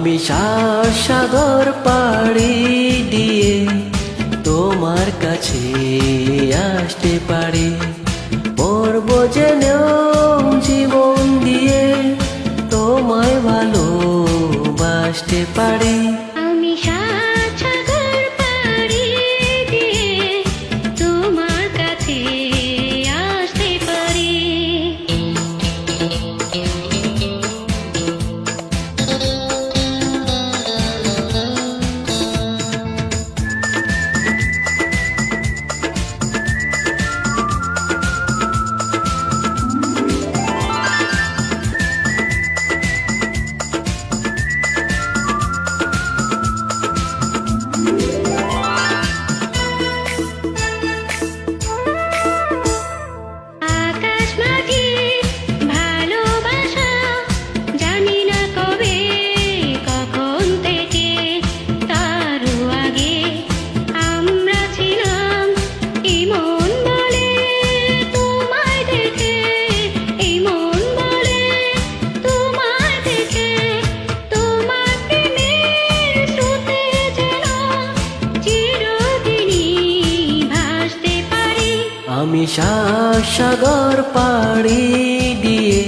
আমি সাগর পাড়ি দিয়ে তোমার কাছে আসতে পারি, পর্ব জেনেও জীবন দিয়ে তোমায় ভালোবাসতে পারি। আমি সাগর পাড়ি দিয়ে তোমার কাছে আসতে পারি। আমি সাগর পাড়ি দিয়ে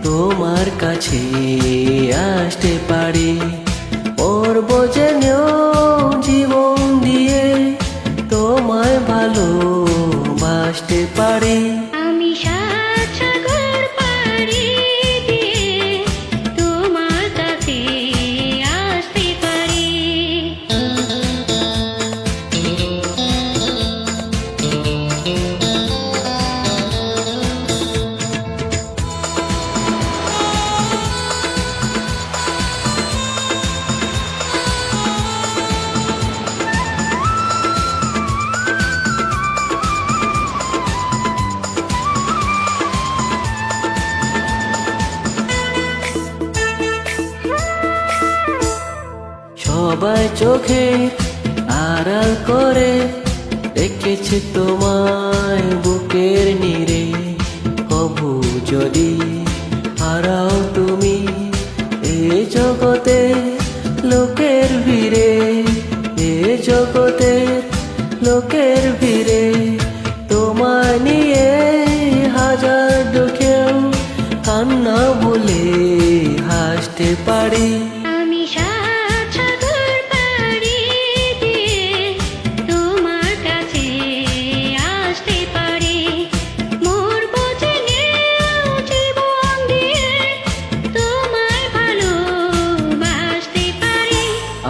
তোমার কাছে আসতে পারি, পর্ব জেনেও জীবন দিয়ে তোমায় ভালোবাসতে পারি। আমি সাগর পাড়ি দিয়ে তোমার কাছে আসতে পারি। সবাই চোখে আড়াল করে রেখেছে তোমায় বুকের নীড়ে, কবু যদি হারাও তুমি এ জগতে লোকের ভিড়ে, এ জগতে লোকের ভিড়ে তোমায় নিয়ে হাজার দুঃখেও কান্না বলে হাসতে পারি। আমি সাগর পাড়ি দিয়ে তোমার কাছে আসতে পারি, মরব জেনেও জীবন দিয়ে তোমায় ভালোবাসতে পারি।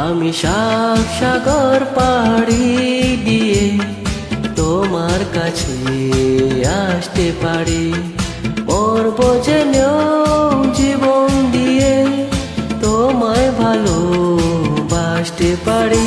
আমি সাগর পাড়ি দিয়ে তোমার কাছে আসতে পারি, পর্ব জেনেও জীবন দিয়ে তোমায় ভালোবাসতে পারি।